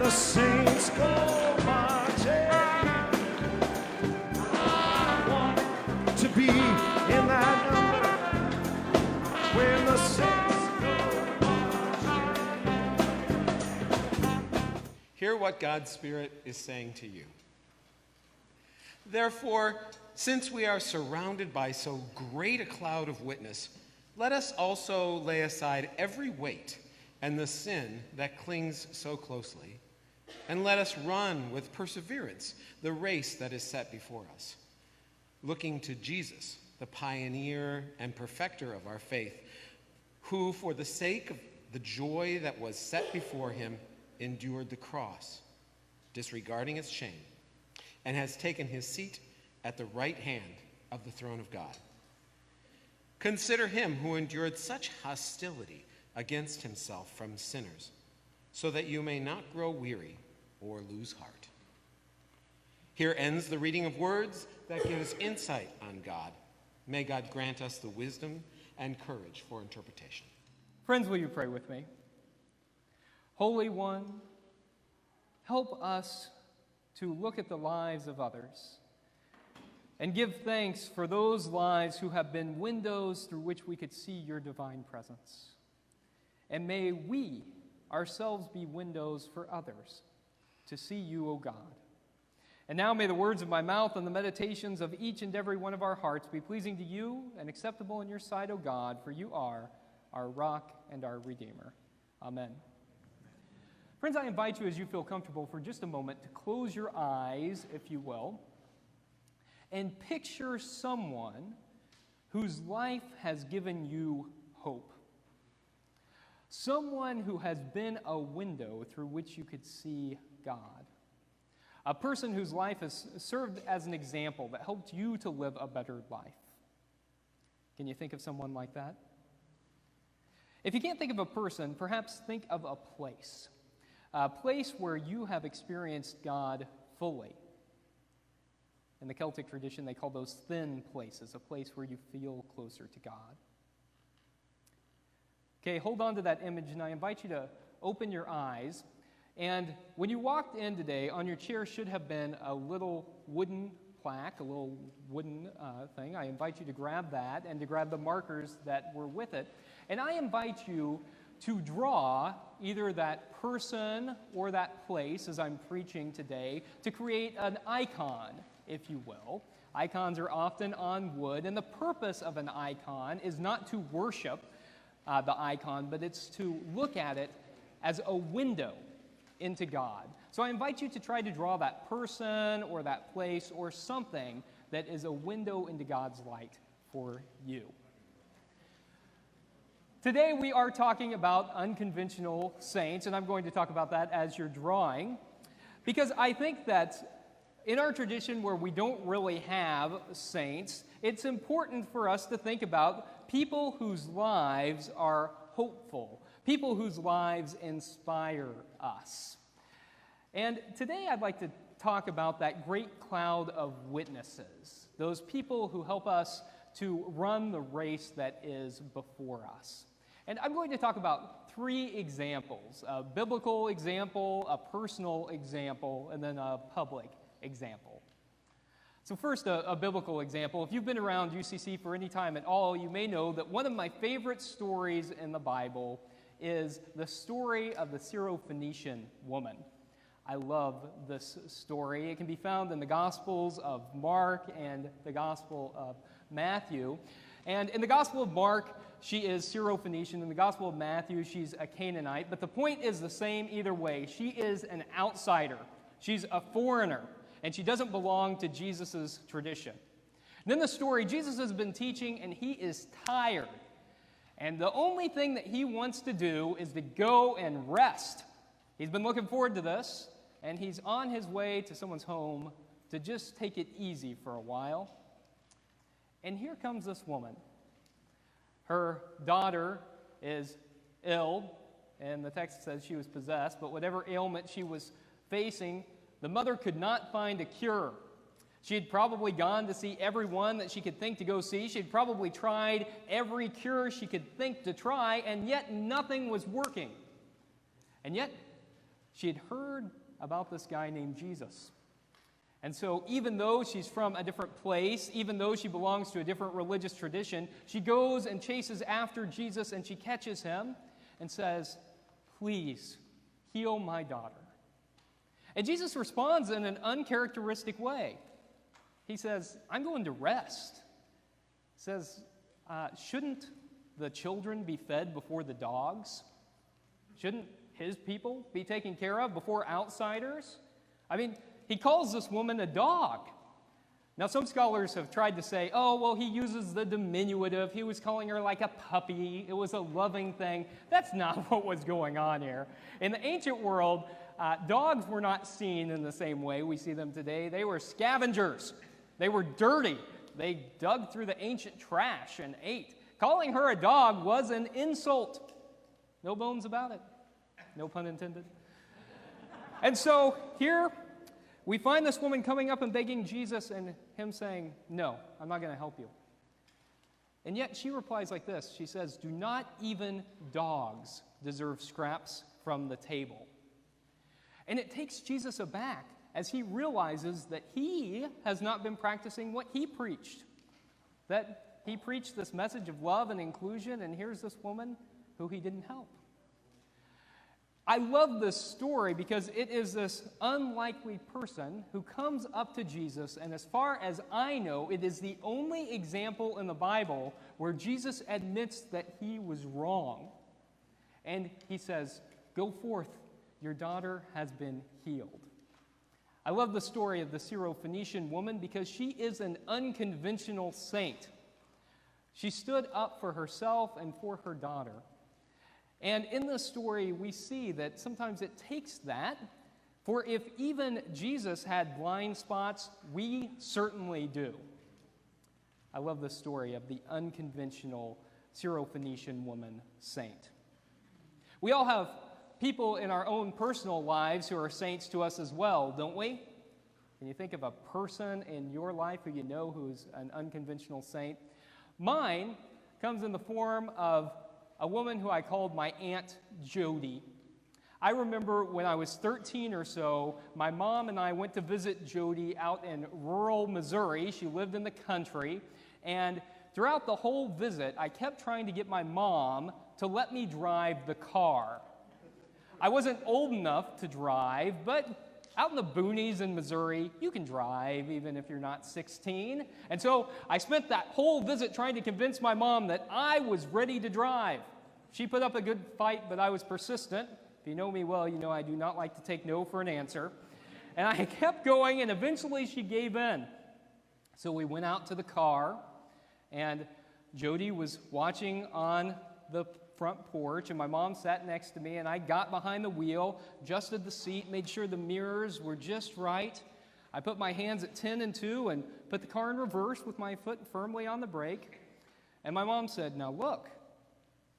the saints go marching. I want to be in that number when the saints go marching. Hear what God's Spirit is saying to you. Therefore, since we are surrounded by so great a cloud of witness, let us also lay aside every weight and the sin that clings so closely, and let us run with perseverance the race that is set before us, looking to Jesus, the pioneer and perfecter of our faith, who, for the sake of the joy that was set before him, endured the cross, disregarding its shame, and has taken his seat at the right hand of the throne of God. Consider him who endured such hostility against himself from sinners, so that you may not grow weary or lose heart. Here ends the reading of words that gives insight on God. May God grant us the wisdom and courage for interpretation. Friends, will you pray with me? Holy One, help us to look at the lives of others and give thanks for those lives who have been windows through which we could see your divine presence. And may we ourselves be windows for others to see you, O God. And now may the words of my mouth and the meditations of each and every one of our hearts be pleasing to you and acceptable in your sight, O God, for you are our rock and our Redeemer. Amen. Friends, I invite you, as you feel comfortable, for just a moment to close your eyes, if you will, and picture someone whose life has given you hope. Someone who has been a window through which you could see God. A person whose life has served as an example that helped you to live a better life. Can you think of someone like that? If you can't think of a person, perhaps think of a place where you have experienced God fully. In the Celtic tradition, they call those thin places, a place where you feel closer to God. Okay, hold on to that image, and I invite you to open your eyes. And when you walked in today, on your chair should have been a little wooden plaque, a little wooden thing. I invite you to grab that and to grab the markers that were with it. And I invite you to draw either that person or that place, as I'm preaching today, to create an icon, if you will. Icons are often on wood, and the purpose of an icon is not to worship the icon, but it's to look at it as a window into God. So I invite you to try to draw that person or that place or something that is a window into God's light for you. Today we are talking about unconventional saints, and I'm going to talk about that as you're drawing, because I think that in our tradition where we don't really have saints, it's important for us to think about people whose lives are hopeful, people whose lives inspire us. And today I'd like to talk about that great cloud of witnesses, those people who help us to run the race that is before us. And I'm going to talk about three examples: a biblical example, a personal example, and then a public example. So first, a biblical example. If you've been around UCC for any time at all, you may know that one of my favorite stories in the Bible is the story of the Syrophoenician woman. I love this story. It can be found in the Gospels of Mark and the Gospel of Matthew. And in the Gospel of Mark, she is Syrophoenician. In the Gospel of Matthew, she's a Canaanite. But the point is the same either way. She is an outsider. She's a foreigner. And she doesn't belong to Jesus' tradition. And in the story, Jesus has been teaching, and he is tired. And the only thing that he wants to do is to go and rest. He's been looking forward to this, and he's on his way to someone's home to just take it easy for a while. And here comes this woman. Her daughter is ill, and the text says she was possessed, but whatever ailment she was facing, the mother could not find a cure. She had probably gone to see everyone that she could think to go see. She had probably tried every cure she could think to try, and yet nothing was working. And yet, She had heard about this guy named Jesus. And so even though she's from a different place, even though she belongs to a different religious tradition, she goes and chases after Jesus, and she catches him and says, "Please, heal my daughter." And Jesus responds in an uncharacteristic way. He says, "I'm going to rest." He says, shouldn't the children be fed before the dogs? Shouldn't his people be taken care of before outsiders? I mean, he calls this woman a dog. Now, some scholars have tried to say, oh, well, he uses the diminutive. He was calling her like a puppy. It was a loving thing. That's not what was going on here. In the ancient world, dogs were not seen in the same way we see them today. They were scavengers. They were dirty. They dug through the ancient trash and ate. Calling her a dog was an insult. No bones about it. No pun intended. And so here we find this woman coming up and begging Jesus, and him saying, "No, I'm not going to help you." And yet she replies like this. She says, "Do not even dogs deserve scraps from the table?" And it takes Jesus aback as he realizes that he has not been practicing what he preached. That he preached this message of love and inclusion, and here's this woman who he didn't help. I love this story because it is this unlikely person who comes up to Jesus, and as far as I know, it is the only example in the Bible where Jesus admits that he was wrong. And he says, "Go forth, your daughter has been healed." I love the story of the Syrophoenician woman because she is an unconventional saint. She stood up for herself and for her daughter. And in this story, we see that sometimes it takes that, for if even Jesus had blind spots, we certainly do. I love the story of the unconventional Syrophoenician woman saint. We all have people in our own personal lives who are saints to us as well, don't we? Can you think of a person in your life who you know who's an unconventional saint? Mine comes in the form of a woman who I called my Aunt Jody. I remember when I was 13 or so, my mom and I went to visit Jody out in rural Missouri. She lived in the country, and throughout the whole visit, I kept trying to get my mom to let me drive the car. I wasn't old enough to drive, but out in the boonies in Missouri, you can drive even if you're not 16. And so I spent that whole visit trying to convince my mom that I was ready to drive. She put up a good fight, but I was persistent. If you know me well, you know I do not like to take no for an answer. And I kept going, and eventually she gave in. So we went out to the car, and Jody was watching on the front porch, and my mom sat next to me, and I got behind the wheel, adjusted the seat, made sure the mirrors were just right. I put my hands at 10 and 2 and put the car in reverse with my foot firmly on the brake. And my mom said, "Now look,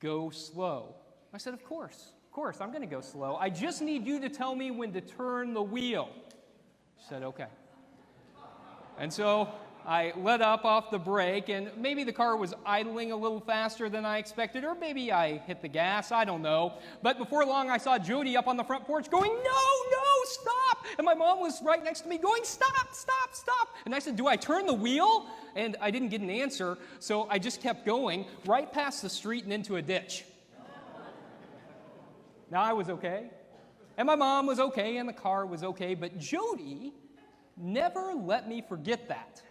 go slow." I said, of course, I'm going to go slow. I just need you to tell me when to turn the wheel." She said, "Okay." And so I let up off the brake, and maybe the car was idling a little faster than I expected, or maybe I hit the gas, I don't know. But before long, I saw Jody up on the front porch going, no, stop! And my mom was right next to me going, stop! And I said, "Do I turn the wheel?" And I didn't get an answer, so I just kept going right past the street and into a ditch. Now, I was okay, and my mom was okay, and the car was okay, but Jody never let me forget that.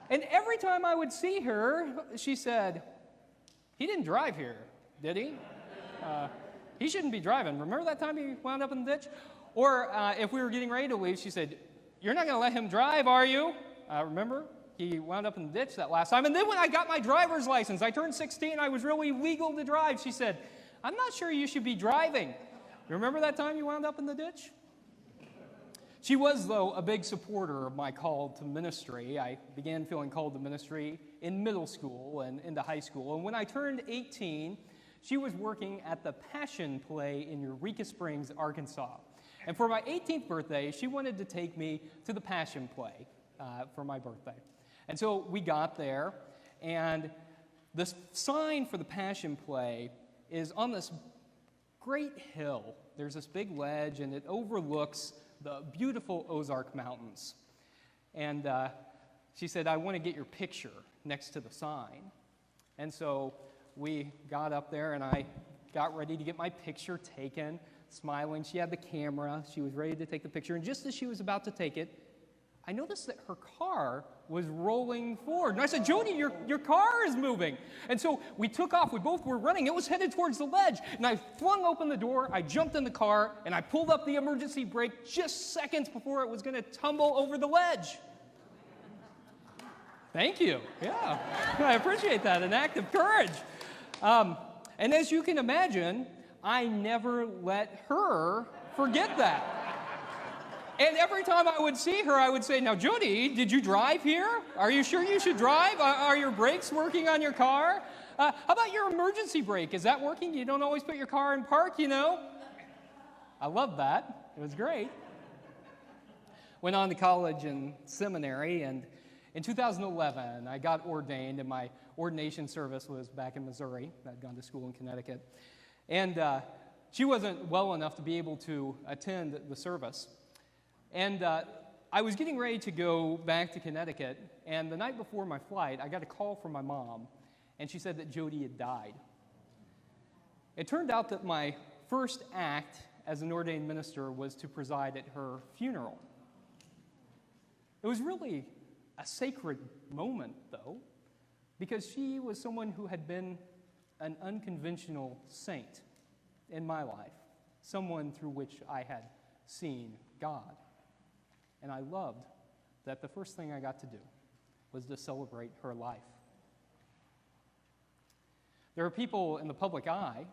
And every time I would see her, she said, "He didn't drive here, did he? He shouldn't be driving. Remember that time he wound up in the ditch?" Or if we were getting ready to leave, she said, "You're not going to let him drive, are you? Remember, he wound up in the ditch that last time." And then when I got my driver's license, I turned 16, I was really legal to drive. She said, "I'm not sure you should be driving. You remember that time you wound up in the ditch?" She was, though, a big supporter of my call to ministry. I began feeling called to ministry in middle school and into high school. And when I turned 18, she was working at the Passion Play in Eureka Springs, Arkansas. And for my 18th birthday, she wanted to take me to the Passion Play for my birthday. And so we got there, and the sign for the Passion Play is on this great hill. There's this big ledge, and it overlooks the beautiful Ozark Mountains. And she said, I want to get your picture next to the sign. And so we got up there, and I got ready to get my picture taken, smiling. She had the camera. She was ready to take the picture. And just as she was about to take it, I noticed that her car was rolling forward. And I said, Jody, your car is moving. And so we took off. We both were running. It was headed towards the ledge. And I flung open the door. I jumped in the car, and I pulled up the emergency brake just seconds before it was going to tumble over the ledge. Thank you. Yeah, I appreciate that, an act of courage. And as you can imagine, I never let her forget that. And every time I would see her, I would say, now, Jody, did you drive here? Are you sure you should drive? Are your brakes working on your car? How about your emergency brake? Is that working? You don't always put your car in park, you know? I loved that. It was great. Went on to college and seminary, and in 2011, I got ordained, and my ordination service was back in Missouri. I'd gone to school in Connecticut. And she wasn't well enough to be able to attend the service. And I was getting ready to go back to Connecticut, and the night before my flight, I got a call from my mom, and she said that Jody had died. It turned out that my first act as an ordained minister was to preside at her funeral. It was really a sacred moment, though, because she was someone who had been an unconventional saint in my life, someone through which I had seen God. And I loved that the first thing I got to do was to celebrate her life. There are people in the public eye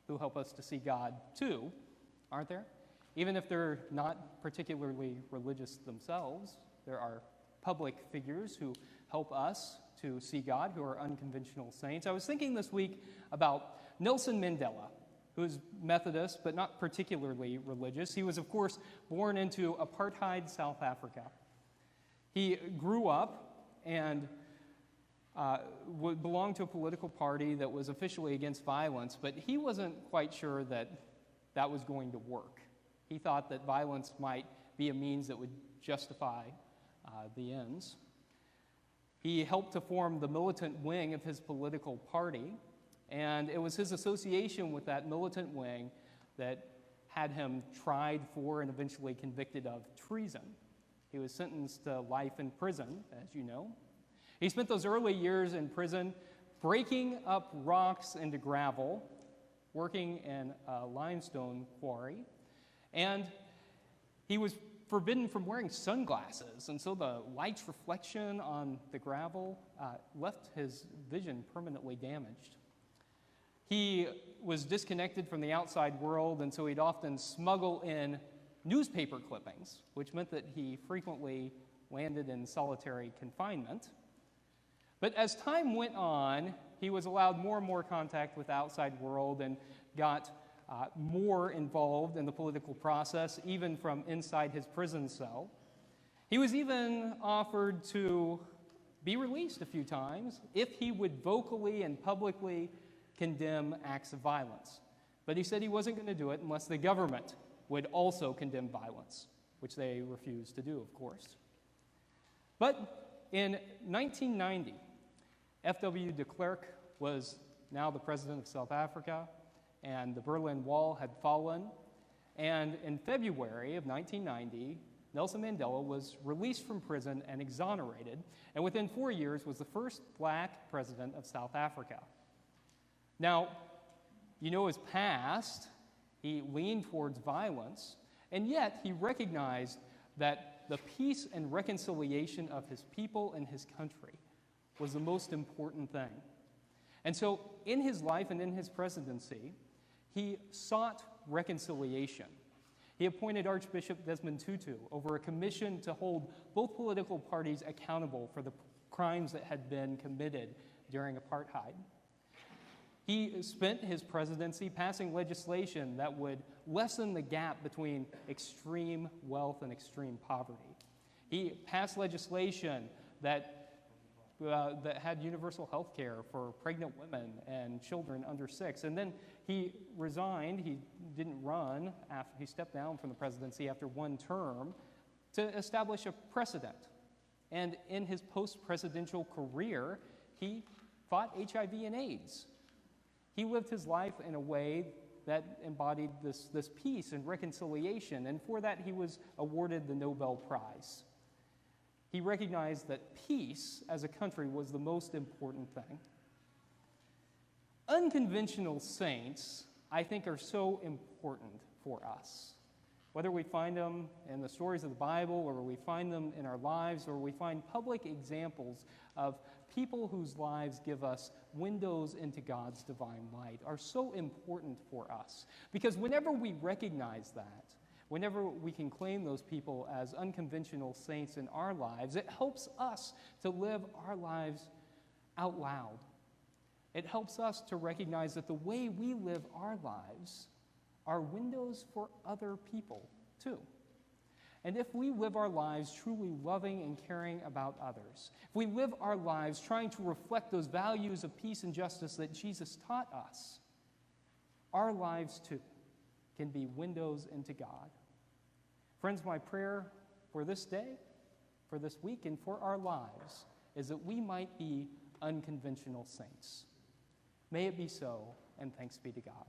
who help us to see God too, aren't there? Even if they're not particularly religious themselves, there are public figures who help us to see God, who are unconventional saints. I was thinking this week about Nelson Mandela, who's Methodist, but not particularly religious. He was, of course, born into apartheid South Africa. He grew up and belonged to a political party that was officially against violence, but he wasn't quite sure that that was going to work. He thought that violence might be a means that would justify the ends. He helped to form the militant wing of his political party, and it was his association with that militant wing that had him tried for and eventually convicted of treason. He was sentenced to life in prison, as you know. He spent those early years in prison breaking up rocks into gravel, working in a limestone quarry, and he was forbidden from wearing sunglasses, and so the light's reflection on the gravel left his vision permanently damaged. He was disconnected from the outside world, and so he'd often smuggle in newspaper clippings, which meant that he frequently landed in solitary confinement. But as time went on, he was allowed more and more contact with the outside world and got more involved in the political process, even from inside his prison cell. He was even offered to be released a few times if he would vocally and publicly condemn acts of violence. But he said he wasn't going to do it unless the government would also condemn violence, which they refused to do, of course. But in 1990, F.W. de Klerk was now the president of South Africa, and the Berlin Wall had fallen. And in February of 1990, Nelson Mandela was released from prison and exonerated, and within 4 years was the first black president of South Africa. Now, you know his past. He leaned towards violence, and yet he recognized that the peace and reconciliation of his people and his country was the most important thing. And so in his life and in his presidency, he sought reconciliation. He appointed Archbishop Desmond Tutu over a commission to hold both political parties accountable for the crimes that had been committed during apartheid. He spent his presidency passing legislation that would lessen the gap between extreme wealth and extreme poverty. He passed legislation that that had universal health care for pregnant women and children under 6. And then he resigned. He didn't run. He stepped down from the presidency after 1 term to establish a precedent. And in his post-presidential career, he fought HIV and AIDS. He lived his life in a way that embodied this peace and reconciliation, and for that he was awarded the Nobel Prize. He recognized that peace as a country was the most important thing. Unconventional saints, I think, are so important for us. Whether we find them in the stories of the Bible, or we find them in our lives, or we find public examples of people whose lives give us windows into God's divine light, are so important for us. Because whenever we recognize that, whenever we can claim those people as unconventional saints in our lives, it helps us to live our lives out loud. It helps us to recognize that the way we live our lives are windows for other people too. And if we live our lives truly loving and caring about others, if we live our lives trying to reflect those values of peace and justice that Jesus taught us, our lives too can be windows into God. Friends, my prayer for this day, for this week, and for our lives is that we might be unconventional saints. May it be so, and thanks be to God.